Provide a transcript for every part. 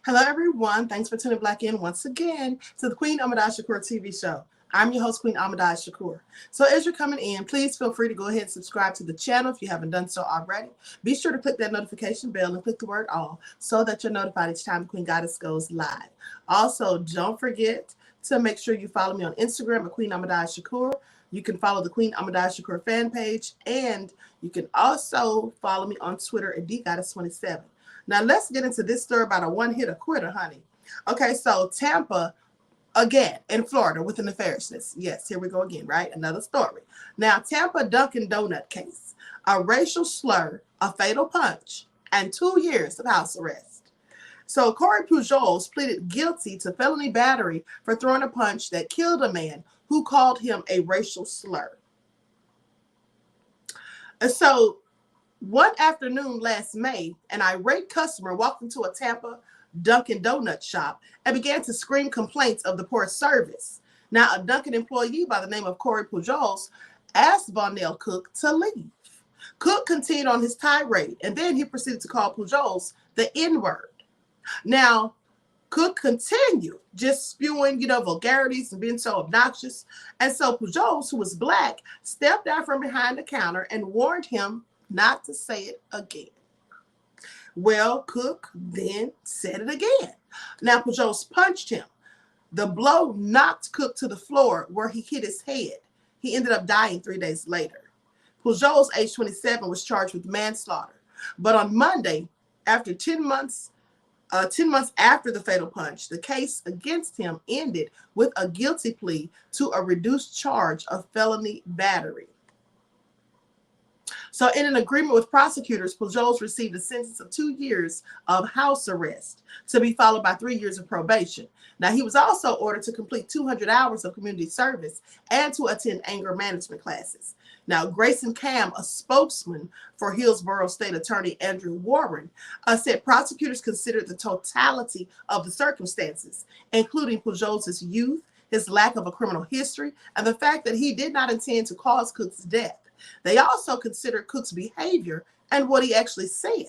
Hello, everyone. Thanks for tuning back in once again to the Queen Ahmadiyyah Shakur TV show. I'm your host, Queen Ahmadiyyah Shakur. So as you're coming in, please feel free to go ahead and subscribe to the channel if you haven't done so already. Be sure to click that notification bell and click the word all so that you're notified each time the Queen Goddess goes live. Also, don't forget to make sure you follow me on Instagram at Queen Ahmadiyyah Shakur. You can follow the Queen Ahmadiyyah Shakur fan page, and you can also follow me on Twitter at DGoddess27. Now, let's get into this story about a one-hitter quitter, honey. Okay, so Tampa, again, in Florida with the nefariousness. Yes, here we go again, right? Another story. Now, Tampa Dunkin donut case. A racial slur, a fatal punch, and 2 years of house arrest. So Corey Pujols pleaded guilty to felony battery for throwing a punch that killed a man who called him a racial slur. And so one afternoon last May, an irate customer walked into a Tampa Dunkin' Donut shop and began to scream complaints of the poor service. Now, a Dunkin' employee by the name of Corey Pujols asked Vonell Cook to leave. Cook continued on his tirade, and then he proceeded to call Pujols the N-word. Now, Cook continued just spewing, vulgarities and being so obnoxious. And so Pujols, who was black, stepped out from behind the counter and warned him not to say it again. Well, Cook then said it again. Now, Pujols punched him. The blow knocked Cook to the floor where he hit his head. He ended up dying 3 days later. Pujols, age 27, was charged with manslaughter. But on Monday, after 10 months after the fatal punch, the case against him ended with a guilty plea to a reduced charge of felony battery. So in an agreement with prosecutors, Pujols received a sentence of 2 years of house arrest to be followed by 3 years of probation. Now, he was also ordered to complete 200 hours of community service and to attend anger management classes. Now, Grayson Cam, a spokesman for Hillsborough State Attorney Andrew Warren, said prosecutors considered the totality of the circumstances, including Pujols' youth, his lack of a criminal history, and the fact that he did not intend to cause Cook's death. They also considered Cook's behavior and what he actually said.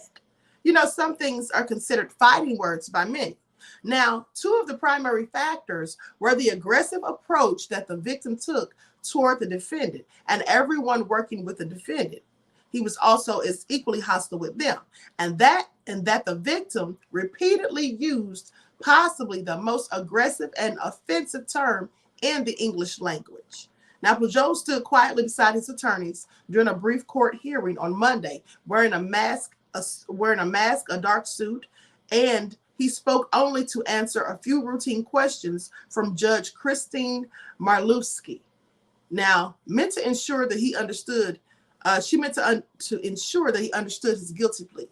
Some things are considered fighting words by many. Now, 2 of the primary factors were the aggressive approach that the victim took toward the defendant and everyone working with the defendant. He was also as equally hostile with them, and that the victim repeatedly used possibly the most aggressive and offensive term in the English language. Now, Pujols stood quietly beside his attorneys during a brief court hearing on Monday, wearing a mask, a dark suit, and he spoke only to answer a few routine questions from Judge Christine Marlewski. Now, meant to ensure that he understood, to ensure that he understood his guilty plea.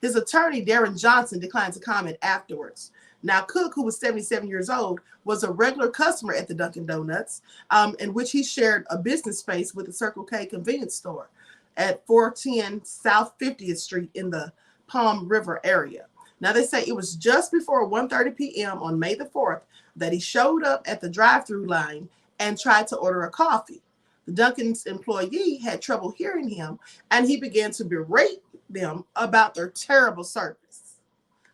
His attorney, Darren Johnson, declined to comment afterwards. Now, Cook, who was 77 years old, was a regular customer at the Dunkin' Donuts, in which he shared a business space with the Circle K convenience store at 410 South 50th Street in the Palm River area. Now, they say it was just before 1:30 p.m. on May the 4th that he showed up at the drive-thru line and tried to order a coffee. The Dunkin's employee had trouble hearing him, and he began to berate them about their terrible service.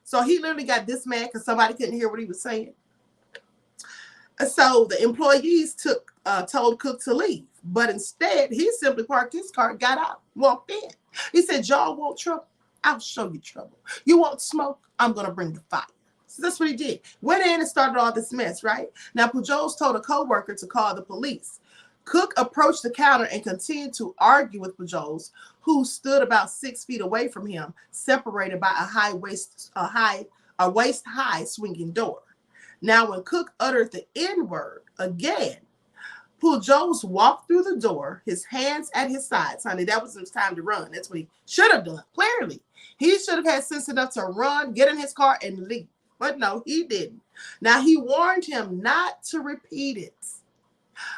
So he literally got this mad because somebody couldn't hear what he was saying. So the employees told Cook to leave, but instead he simply parked his car, got out, walked in. He said, "Y'all want trouble? I'll show you trouble. You want smoke? I'm going to bring the fire." So that's what he did. Went in and started all this mess, right? Now, Pujols told a coworker to call the police. Cook approached the counter and continued to argue with Pujols, who stood about 6 feet away from him, separated by a waist-high swinging door. Now, when Cook uttered the N-word again, Pujols walked through the door, his hands at his sides. Honey, that was his time to run. That's what he should have done, clearly. He should have had sense enough to run, get in his car, and leave. But no, he didn't. Now, he warned him not to repeat it.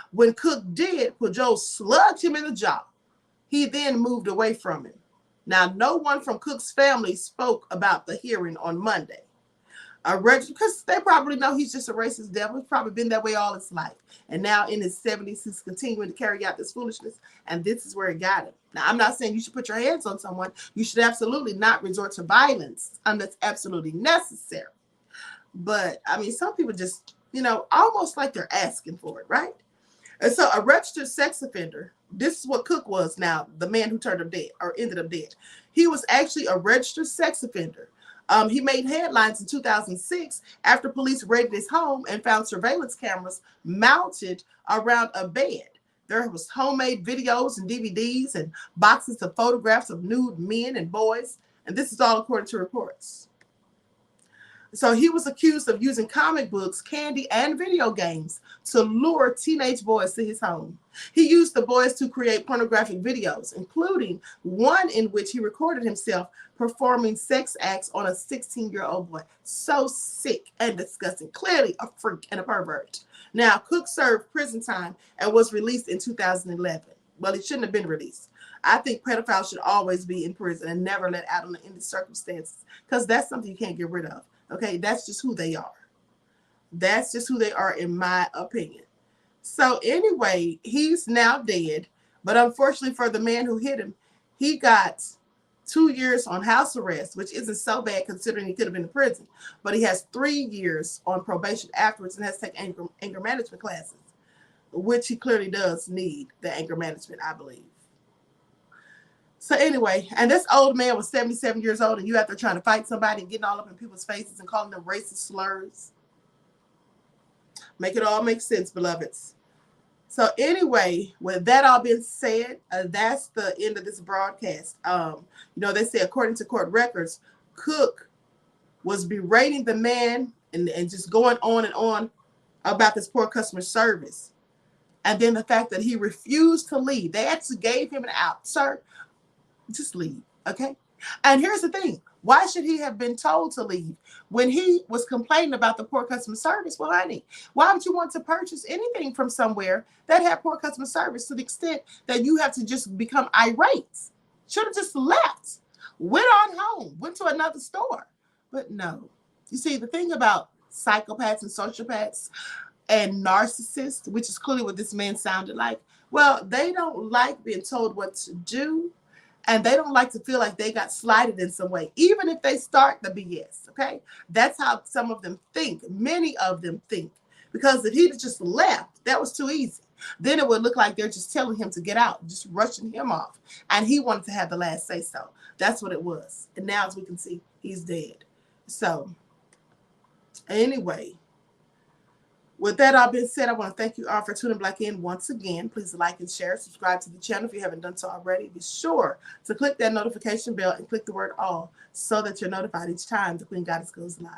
When Cook did, Pujols slugged him in the jaw. He then moved away from him. Now, no one from Cook's family spoke about the hearing on Monday. Because they probably know he's just a racist devil. He's probably been that way all his life. And now in his 70s, he's continuing to carry out this foolishness. And this is where it got him. Now, I'm not saying you should put your hands on someone. You should absolutely not resort to violence unless absolutely necessary. But I mean, some people just, almost like they're asking for it, right? And so a registered sex offender, this is what Cook was now, the man who turned up dead or ended up dead. He was actually a registered sex offender. He made headlines in 2006 after police raided his home and found surveillance cameras mounted around a bed. There was homemade videos and DVDs and boxes of photographs of nude men and boys. And this is all according to reports. So he was accused of using comic books, candy, and video games to lure teenage boys to his home. He used the boys to create pornographic videos, including one in which he recorded himself performing sex acts on a 16-year-old boy. So sick and disgusting. Clearly a freak and a pervert. Now, Cook served prison time and was released in 2011. Well, he shouldn't have been released. I think pedophiles should always be in prison and never let out under any circumstances, because that's something you can't get rid of. Okay, that's just who they are. That's just who they are, in my opinion. So anyway, he's now dead. But unfortunately for the man who hit him, he got 2 years on house arrest, which isn't so bad considering he could have been in prison. But he has 3 years on probation afterwards and has to take anger management classes, which he clearly does need the anger management, I believe. So anyway, and this old man was 77 years old, and you out there trying to fight somebody and getting all up in people's faces and calling them racist slurs. Make it all make sense, beloveds. So anyway, with that all being said, that's the end of this broadcast. They say according to court records, Cook was berating the man and just going on and on about this poor customer service. And then the fact that he refused to leave. They actually gave him an out. Sir, just leave, okay? And here's the thing. Why should he have been told to leave when he was complaining about the poor customer service? Well, honey, why would you want to purchase anything from somewhere that had poor customer service to the extent that you have to just become irate? Should have just left, went on home, went to another store. But no. You see, the thing about psychopaths and sociopaths and narcissists, which is clearly what this man sounded like, well, they don't like being told what to do. And they don't like to feel like they got slighted in some way, even if they start the BS, okay? That's how some of them think. Many of them think. Because if he just left, that was too easy. Then it would look like they're just telling him to get out, just rushing him off. And he wanted to have the last say so. That's what it was. And now, as we can see, he's dead. So, anyway, with that all being said, I want to thank you all for tuning back in once again. Please like and share, subscribe to the channel if you haven't done so already. Be sure to click that notification bell and click the word all so that you're notified each time the Queen Goddess goes live.